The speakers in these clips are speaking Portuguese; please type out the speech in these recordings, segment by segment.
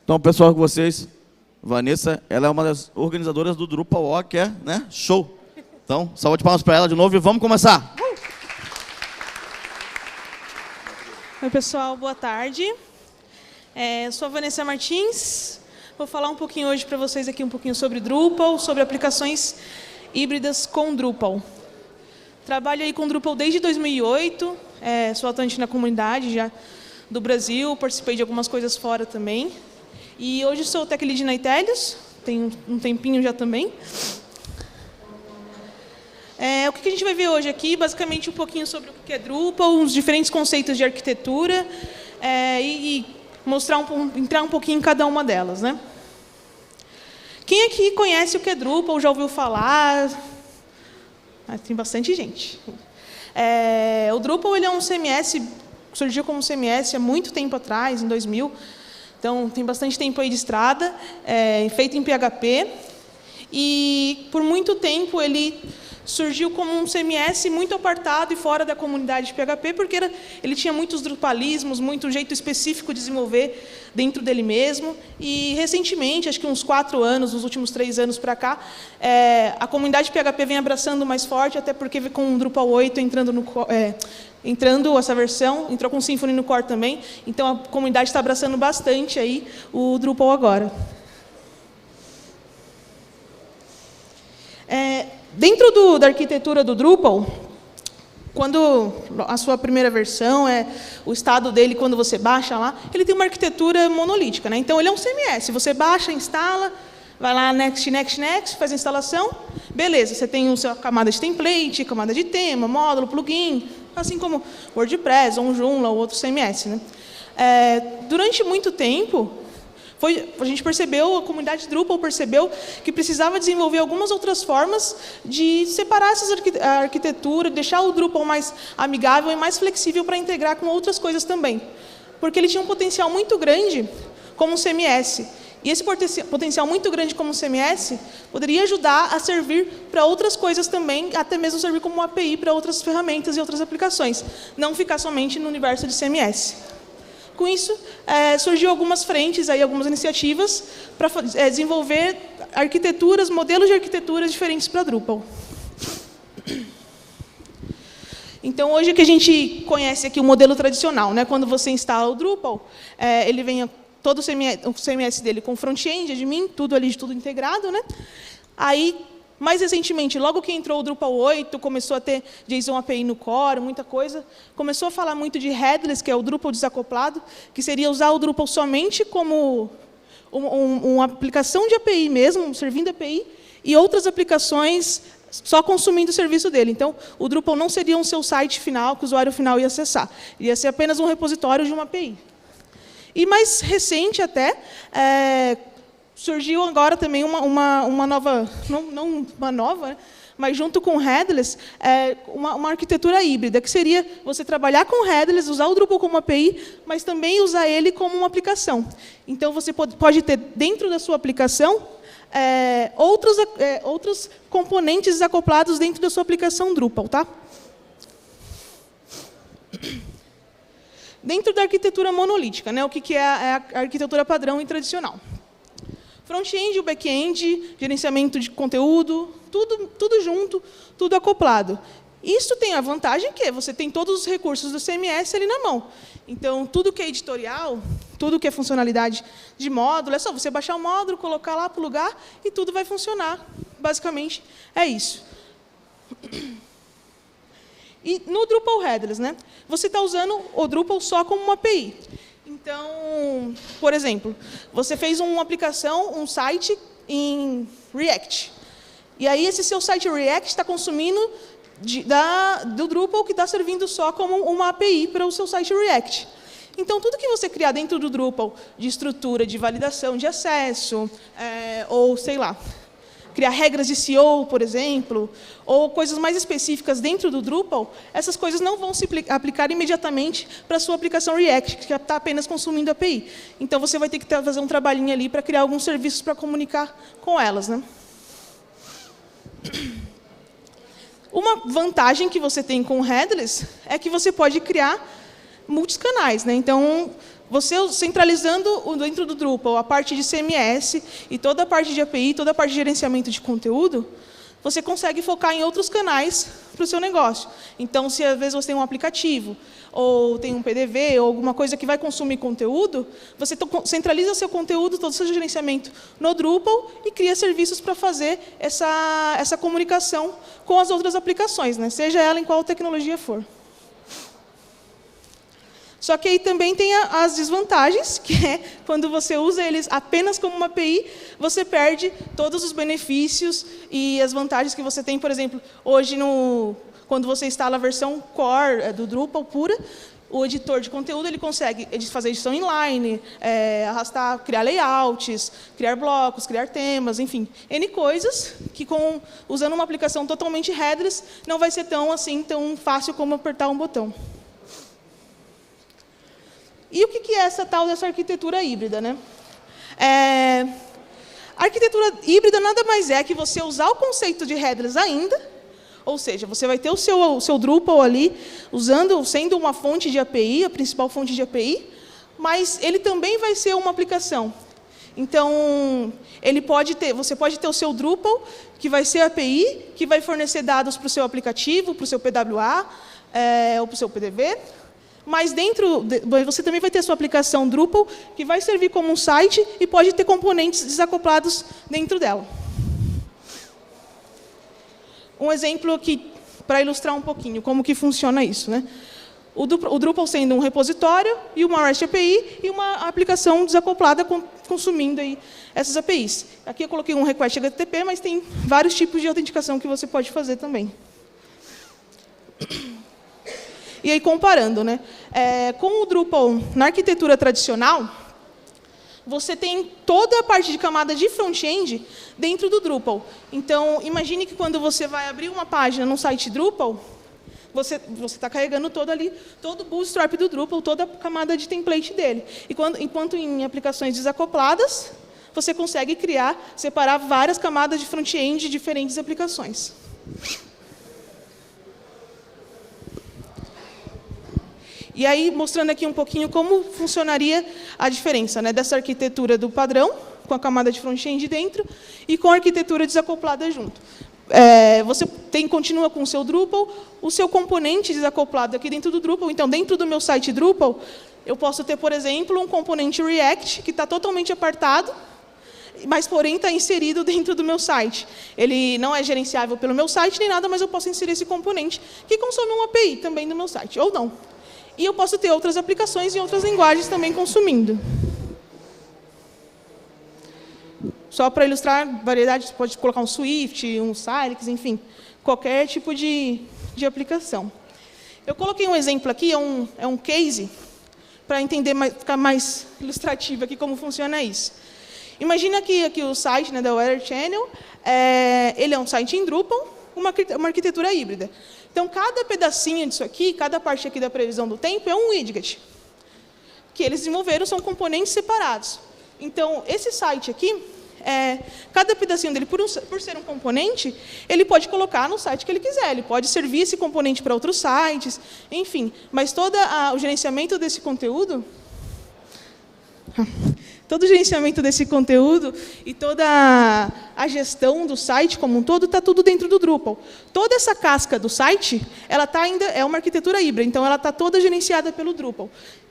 Então, pessoal, com vocês, Vanessa, ela é uma das organizadoras do Drupal, que é, né, show. Então, salva de palmas para ela de novo e vamos começar. Oi, pessoal, boa tarde. Eu sou a Vanessa Martins. Vou falar um pouquinho hoje para vocês aqui um pouquinho sobre Drupal, sobre aplicações híbridas com Drupal. Trabalho aí com Drupal desde 2008, sou atuante na comunidade já do Brasil, participei de algumas coisas fora também. E hoje sou Tech Lead na Itelios, tem um tempinho já também. O que a gente vai ver hoje aqui, basicamente um pouquinho sobre o que é Drupal, os diferentes conceitos de arquitetura e mostrar entrar um pouquinho em cada uma delas, né? Quem aqui conhece o que é Drupal, já ouviu falar? Tem bastante gente. O Drupal ele é um CMS, surgiu como CMS há muito tempo atrás, em 2000. Então, tem bastante tempo aí de estrada, feito em PHP. E, por muito tempo, ele surgiu como um CMS muito apartado e fora da comunidade de PHP, porque ele tinha muitos drupalismos, muito jeito específico de desenvolver dentro dele mesmo. E, recentemente, acho que uns 4 anos, nos últimos 3 anos para cá, a comunidade de PHP vem abraçando mais forte, até porque com o Drupal 8 entrando essa versão, entrou com o Symfony no Core também, então a comunidade está abraçando bastante aí o Drupal agora. Dentro da arquitetura do Drupal, quando a sua primeira versão, o estado dele, quando você baixa lá, ele tem uma arquitetura monolítica, né? Então, ele é um CMS. Você baixa, instala, vai lá, next, next, next, faz a instalação. Beleza, você tem a sua camada de template, camada de tema, módulo, plugin, assim como WordPress, ou um Joomla, ou outro CMS, né? Durante muito tempo, a gente percebeu, a comunidade Drupal percebeu que precisava desenvolver algumas outras formas de separar a arquitetura, deixar o Drupal mais amigável e mais flexível para integrar com outras coisas também. Porque ele tinha um potencial muito grande como um CMS. E esse potencial muito grande como um CMS poderia ajudar a servir para outras coisas também, até mesmo servir como uma API para outras ferramentas e outras aplicações, não ficar somente no universo de CMS. Com isso, surgiu algumas frentes, algumas iniciativas para desenvolver arquiteturas, modelos de arquiteturas diferentes para Drupal. Então, hoje que a gente conhece aqui o modelo tradicional, né? Quando você instala o Drupal, ele vem todo o CMS dele com front-end, admin, tudo ali, tudo integrado, né? Aí, mais recentemente, logo que entrou o Drupal 8, começou a ter JSON API no Core, muita coisa. Começou a falar muito de headless, que é o Drupal desacoplado, que seria usar o Drupal somente como uma aplicação de API mesmo, servindo API, e outras aplicações só consumindo o serviço dele. Então, o Drupal não seria um seu site final, que o usuário final ia acessar. Ia ser apenas um repositório de uma API. E mais recente até, surgiu agora também uma nova, não uma nova, né, mas junto com o Headless, uma arquitetura híbrida, que seria você trabalhar com Headless, usar o Drupal como API, mas também usar ele como uma aplicação. Então, você pode ter dentro da sua aplicação outros componentes desacoplados dentro da sua aplicação Drupal, tá? Dentro da arquitetura monolítica, né, o que é a arquitetura padrão e tradicional. Front-end e o back-end, gerenciamento de conteúdo, tudo junto, tudo acoplado. Isso tem a vantagem que você tem todos os recursos do CMS ali na mão. Então, tudo que é editorial, tudo que é funcionalidade de módulo, é só você baixar o módulo, colocar lá, plugar, e tudo vai funcionar. Basicamente, é isso. E no Drupal Headless, né, você está usando o Drupal só como uma API. Então, por exemplo, você fez uma aplicação, um site em React. E aí, esse seu site React está consumindo do Drupal, que está servindo só como uma API para o seu site React. Então, tudo que você criar dentro do Drupal, de estrutura, de validação de acesso, ou, sei lá, criar regras de SEO, por exemplo, ou coisas mais específicas dentro do Drupal, essas coisas não vão se aplicar imediatamente para a sua aplicação React, que está apenas consumindo API. Então, você vai ter que fazer um trabalhinho ali para criar alguns serviços para comunicar com elas, né? Uma vantagem que você tem com o Headless é que você pode criar multicanais, né? Então, você centralizando dentro do Drupal a parte de CMS e toda a parte de API, toda a parte de gerenciamento de conteúdo, você consegue focar em outros canais para o seu negócio. Então, se às vezes você tem um aplicativo, ou tem um PDV, ou alguma coisa que vai consumir conteúdo, você centraliza seu conteúdo, todo o seu gerenciamento no Drupal e cria serviços para fazer essa comunicação com as outras aplicações, né? Seja ela em qual tecnologia for. Só que aí também tem as desvantagens, que é quando você usa eles apenas como uma API, você perde todos os benefícios e as vantagens que você tem, por exemplo, hoje, quando você instala a versão core do Drupal pura, o editor de conteúdo ele consegue fazer edição inline, arrastar, criar layouts, criar blocos, criar temas, enfim, N coisas que usando uma aplicação totalmente headless não vai ser tão fácil como apertar um botão. E o que é essa tal dessa arquitetura híbrida, né? A arquitetura híbrida nada mais é que você usar o conceito de headless ainda, ou seja, você vai ter o seu Drupal ali, sendo uma fonte de API, a principal fonte de API, mas ele também vai ser uma aplicação. Então, você pode ter o seu Drupal, que vai ser API, que vai fornecer dados para o seu aplicativo, para o seu PWA, ou para o seu PDV, mas você também vai ter a sua aplicação Drupal, que vai servir como um site e pode ter componentes desacoplados dentro dela. Um exemplo aqui, para ilustrar um pouquinho como que funciona isso, né? O Drupal sendo um repositório e uma REST API e uma aplicação desacoplada consumindo aí essas APIs. Aqui eu coloquei um request HTTP, mas tem vários tipos de autenticação que você pode fazer também. E aí, comparando, né? Com o Drupal na arquitetura tradicional, você tem toda a parte de camada de front-end dentro do Drupal. Então, imagine que quando você vai abrir uma página no site Drupal, você está carregando todo o bootstrap do Drupal, toda a camada de template dele. Enquanto em aplicações desacopladas, você consegue separar várias camadas de front-end de diferentes aplicações. E aí, mostrando aqui um pouquinho como funcionaria a diferença, né, dessa arquitetura do padrão, com a camada de front-end dentro, e com a arquitetura desacoplada junto. Você continua com o seu Drupal, o seu componente desacoplado aqui dentro do Drupal. Então, dentro do meu site Drupal, eu posso ter, por exemplo, um componente React, que está totalmente apartado, mas, porém, está inserido dentro do meu site. Ele não é gerenciável pelo meu site nem nada, mas eu posso inserir esse componente, que consome uma API também do meu site, ou não. E eu posso ter outras aplicações em outras linguagens também consumindo. Só para ilustrar variedade, você pode colocar um Swift, um Cylix, enfim, qualquer tipo de aplicação. Eu coloquei um exemplo aqui, é um case, para ficar mais ilustrativo aqui como funciona isso. Imagina aqui o site, né, da Weather Channel, ele é um site em Drupal, uma arquitetura híbrida. Então, cada pedacinho disso aqui, cada parte aqui da previsão do tempo é um widget, que eles desenvolveram, são componentes separados. Então, esse site aqui, cada pedacinho dele, por ser um componente, ele pode colocar no site que ele quiser, ele pode servir esse componente para outros sites, enfim. Mas todo o gerenciamento desse conteúdo... Todo o gerenciamento desse conteúdo e toda a gestão do site como um todo está tudo dentro do Drupal. Toda essa casca do site, ela é uma arquitetura híbrida, então ela está toda gerenciada pelo Drupal.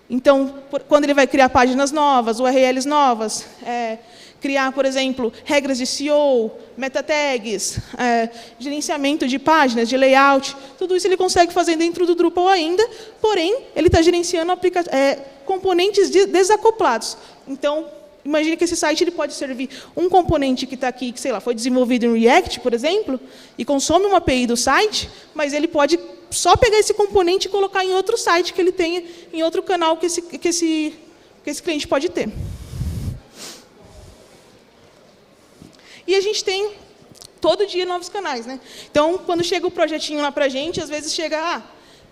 Então, quando ele vai criar páginas novas, URLs novas, criar, por exemplo, regras de SEO, meta tags, gerenciamento de páginas, de layout, tudo isso ele consegue fazer dentro do Drupal ainda, porém, ele está gerenciando componentes desacoplados. Então, imagine que esse site ele pode servir um componente que está aqui, que sei lá, foi desenvolvido em React, por exemplo, e consome uma API do site, mas ele pode só pegar esse componente e colocar em outro site que ele tenha, em outro canal que esse cliente pode ter. E a gente tem todo dia novos canais, né? Então, quando chega o projetinho lá para a gente, às vezes chega,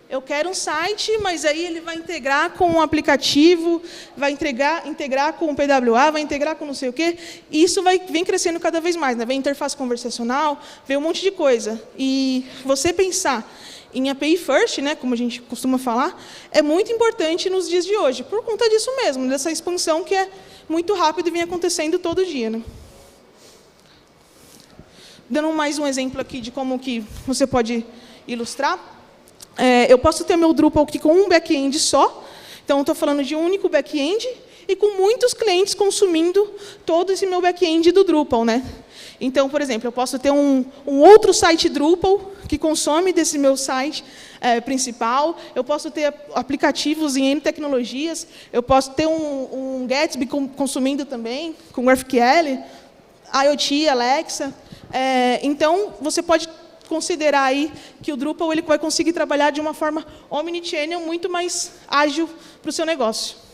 eu quero um site, mas aí ele vai integrar com um aplicativo, vai integrar com um PWA, vai integrar com não sei o quê. E isso vem crescendo cada vem mais, né? Vem interface conversacional, vem um monte de coisa. E você pensar em API First, né, como a gente costuma falar, é muito importante nos dias de hoje, por conta disso mesmo, dessa expansão que é muito rápida e vem acontecendo todo dia. Né? Dando mais um exemplo aqui de como que você pode ilustrar, eu posso ter meu Drupal aqui com um back-end só, então estou falando de um único back-end, e com muitos clientes consumindo todo esse meu back-end do Drupal. Né? Então, por exemplo, eu posso ter um outro site Drupal que consome desse meu site principal, eu posso ter aplicativos em N tecnologias, eu posso ter um Gatsby consumindo também, com GraphQL, IoT, Alexa. Então, você pode considerar aí que o Drupal ele vai conseguir trabalhar de uma forma omnichannel muito mais ágil para o seu negócio.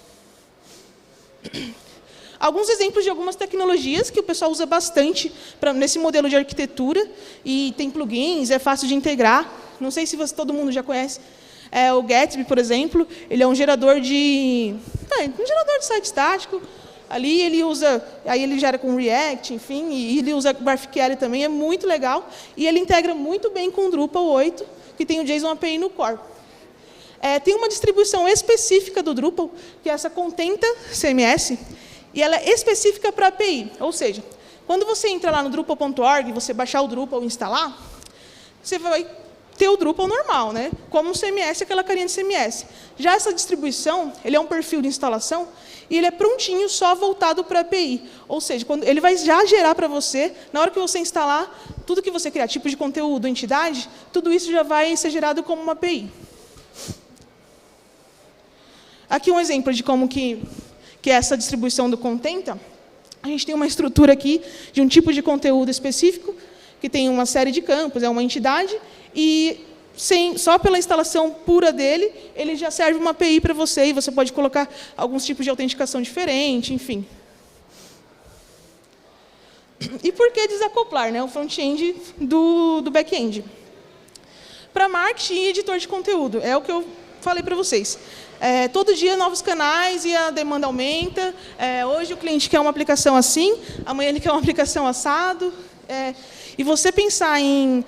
Alguns exemplos de algumas tecnologias que o pessoal usa bastante nesse modelo de arquitetura, e tem plugins, é fácil de integrar. Não sei se todo mundo já conhece. O Gatsby, por exemplo, ele é um gerador de site estático. Ali ele usa, aí ele gera com React, enfim, e ele usa GraphQL também, é muito legal. E ele integra muito bem com o Drupal 8, que tem o JSON API no core. Tem uma distribuição específica do Drupal, que é essa Contenta CMS, e ela é específica para API. Ou seja, quando você entra lá no Drupal.org, você baixar o Drupal e instalar, você vai ter o Drupal normal, né? Como um CMS, aquela carinha de CMS. Já essa distribuição, ele é um perfil de instalação, e ele é prontinho, só voltado para a API. Ou seja, ele vai já gerar para você, na hora que você instalar, tudo que você criar, tipo de conteúdo, entidade, tudo isso já vai ser gerado como uma API. Aqui um exemplo de como que é essa distribuição do Contenta. A gente tem uma estrutura aqui de um tipo de conteúdo específico, que tem uma série de campos, é uma entidade, e só pela instalação pura dele, ele já serve uma API para você, e você pode colocar alguns tipos de autenticação diferente, enfim. E por que desacoplar, né, o front-end do back-end? Para marketing e editor de conteúdo, é o que eu falei para vocês. Todo dia novos canais e a demanda aumenta. Hoje o cliente quer uma aplicação assim, amanhã ele quer uma aplicação assado. E você pensar em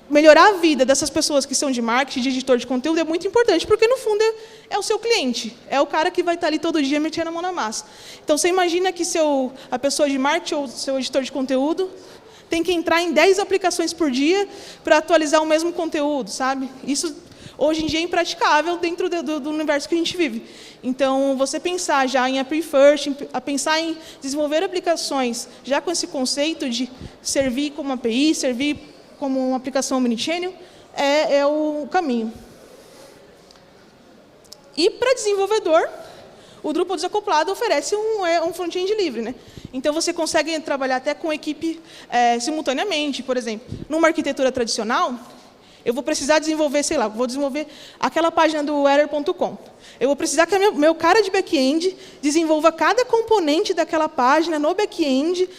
melhorar a vida dessas pessoas que são de marketing, de editor de conteúdo, é muito importante, porque, no fundo, é o seu cliente. É o cara que vai estar ali todo dia metendo a mão na massa. Então, você imagina que a pessoa de marketing ou seu editor de conteúdo tem que entrar em 10 aplicações por dia para atualizar o mesmo conteúdo, sabe? Isso, hoje em dia, é impraticável dentro do universo que a gente vive. Então, você pensar já em API First, pensar em desenvolver aplicações já com esse conceito de servir como API, servir como uma aplicação omnichannel, é o caminho. E, para desenvolvedor, o Drupal desacoplado oferece um front-end livre. Né? Então, você consegue trabalhar até com equipe simultaneamente. Por exemplo, numa arquitetura tradicional, eu vou precisar desenvolver, sei lá, vou desenvolver aquela página do Error.com. Eu vou precisar que meu cara de back-end desenvolva cada componente daquela página no back-end,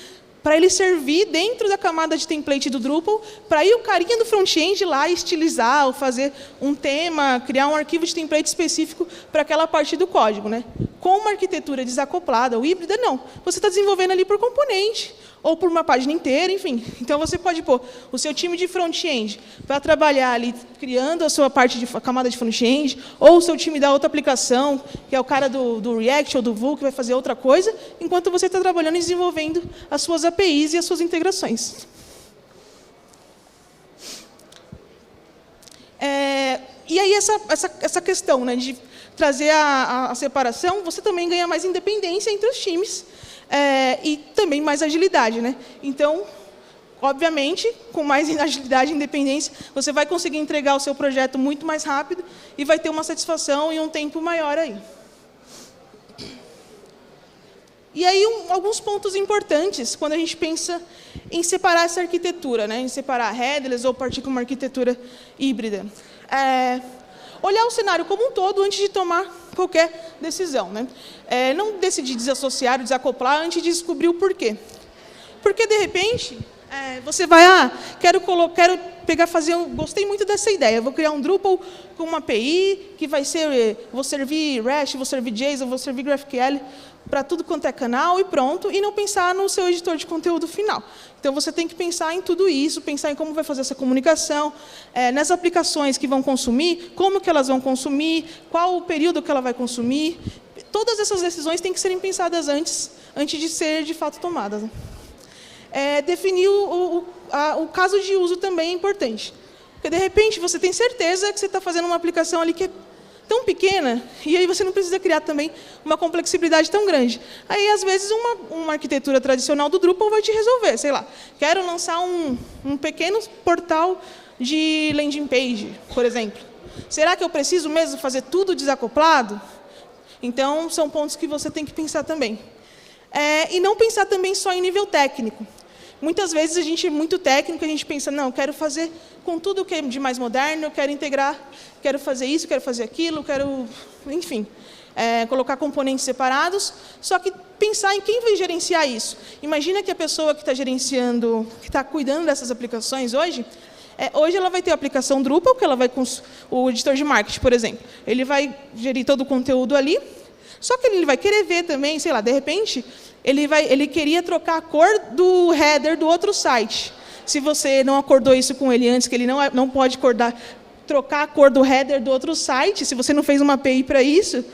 para ele servir dentro da camada de template do Drupal, para ir o carinha do front-end lá estilizar, ou fazer um tema, criar um arquivo de template específico para aquela parte do código. Né? Com uma arquitetura desacoplada ou híbrida, não. Você está desenvolvendo ali por componente, ou por uma página inteira, enfim. Então, você pode pôr o seu time de front-end para trabalhar ali, criando a sua a camada de front-end, ou o seu time da outra aplicação, que é o cara do React ou do Vue, que vai fazer outra coisa, enquanto você está trabalhando e desenvolvendo as suas APIs e as suas integrações. E aí, essa questão, né, de trazer a separação, você também ganha mais independência entre os times, e também mais agilidade. Né? Então, obviamente, com mais agilidade e independência, você vai conseguir entregar o seu projeto muito mais rápido e vai ter uma satisfação e um tempo maior aí. E aí, alguns pontos importantes quando a gente pensa em separar essa arquitetura, né? Em separar headless ou partir para uma arquitetura híbrida. Olhar o cenário como um todo antes de tomar qualquer decisão. Né? Não decidir desassociar ou desacoplar antes de descobrir o porquê. Porque, de repente, Você vai, quero fazer, gostei muito dessa ideia, vou criar um Drupal com uma API que vai ser, vou servir REST, vou servir JSON, vou servir GraphQL para tudo quanto é canal e pronto, e não pensar no seu editor de conteúdo final. Então, você tem que pensar em tudo isso, pensar em como vai fazer essa comunicação, nas aplicações que vão consumir, como que elas vão consumir, qual o período que ela vai consumir. Todas essas decisões têm que serem pensadas antes de ser, de fato, tomadas. Definir o caso de uso também é importante. Porque, de repente, você tem certeza que você está fazendo uma aplicação ali que é tão pequena, e aí você não precisa criar também uma complexibilidade tão grande. Aí, às vezes, uma arquitetura tradicional do Drupal vai te resolver. Sei lá, quero lançar um pequeno portal de landing page, por exemplo. Será que eu preciso mesmo fazer tudo desacoplado? Então, são pontos que você tem que pensar também. E não pensar também só em nível técnico. Muitas vezes a gente é muito técnico, a gente pensa, não, eu quero fazer com tudo que é de mais moderno, eu quero integrar, quero fazer isso, quero fazer aquilo, quero, enfim, colocar componentes separados, só que pensar em quem vai gerenciar isso. Imagina que a pessoa que está gerenciando, que está cuidando dessas aplicações hoje, hoje ela vai ter a aplicação Drupal, que ela vai com o editor de marketing, por exemplo. Ele vai gerir todo o conteúdo ali, só que ele vai querer ver também, sei lá, de repente, ele queria trocar a cor do header do outro site. Se você não acordou isso com ele antes, que ele não pode trocar a cor do header do outro site, se você não fez uma API para isso,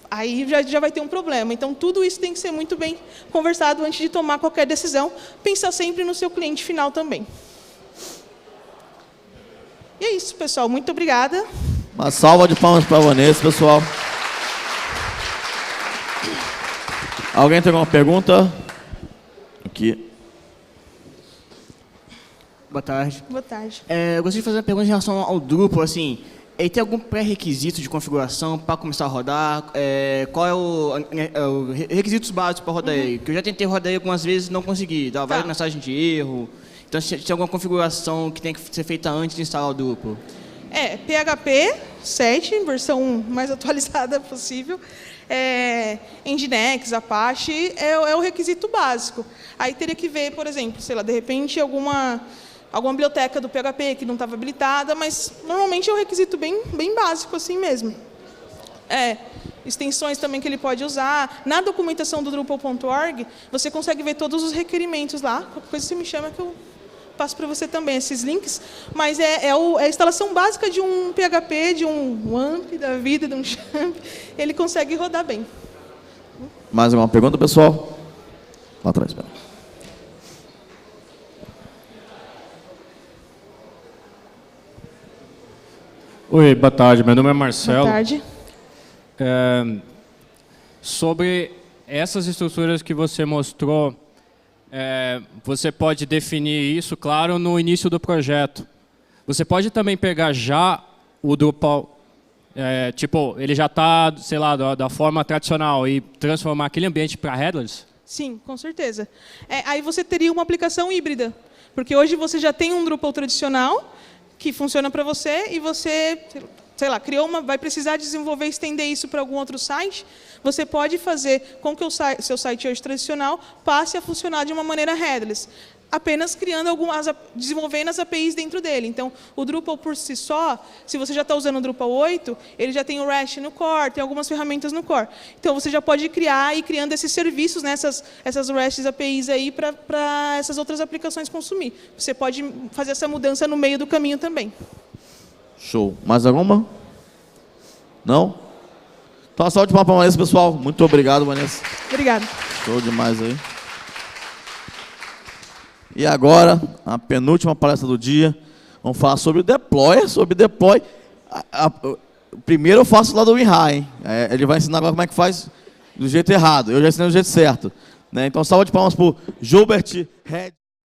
aí já vai ter um problema. Então, tudo isso tem que ser muito bem conversado antes de tomar qualquer decisão. Pensar sempre no seu cliente final também. E é isso, pessoal. Muito obrigada. Uma salva de palmas para a Vanessa, pessoal. Alguém tem alguma pergunta? Aqui. Boa tarde. Boa tarde. Eu gostaria de fazer uma pergunta em relação ao Drupal. Assim, ele tem algum pré-requisito de configuração para começar a rodar? Qual é o requisitos básicos para rodar ele? Porque eu já tentei rodar ele algumas vezes e não consegui. Dá várias mensagens de erro. Então, se tem alguma configuração que tem que ser feita antes de instalar o Drupal? PHP 7, versão mais atualizada possível. Nginx, Apache, é o requisito básico. Aí teria que ver, por exemplo, sei lá, de repente alguma biblioteca do PHP que não estava habilitada, mas normalmente é um requisito bem básico assim mesmo. Extensões também que ele pode usar. Na documentação do Drupal.org, você consegue ver todos os requerimentos lá. Qualquer coisa você me chama que eu passo para você também esses links. Mas é a instalação básica de um PHP, de um WAMP da vida, de um Champ. Ele consegue rodar bem. Mais alguma pergunta, pessoal? Lá atrás, espera. Oi, boa tarde. Meu nome é Marcelo. Boa tarde. Sobre essas estruturas que você mostrou, você pode definir isso, claro, no início do projeto. Você pode também pegar já o Drupal, tipo, ele já está, sei lá, da forma tradicional e transformar aquele ambiente para headless? Sim, com certeza. Aí você teria uma aplicação híbrida, porque hoje você já tem um Drupal tradicional que funciona para você e você, sei lá, vai precisar desenvolver, estender isso para algum outro site. Você pode fazer com que o seu site hoje tradicional passe a funcionar de uma maneira headless, apenas desenvolvendo as APIs dentro dele. Então, o Drupal por si só, se você já está usando o Drupal 8, ele já tem o REST no core, tem algumas ferramentas no core. Então, você já pode criar e ir criando esses serviços, né, essas REST APIs aí para essas outras aplicações consumir. Você pode fazer essa mudança no meio do caminho também. Show. Mais alguma? Não? Então, a salva de palmas para a Vanessa, pessoal. Muito obrigado, Vanessa. Obrigada. Show demais aí. E agora, a penúltima palestra do dia. Vamos falar sobre o deploy. Primeiro eu faço lá do WinRAR, hein? Ele vai ensinar agora como é que faz do jeito errado. Eu já ensinei do jeito certo. Né? Então, salva de palmas para o Gilbert Red.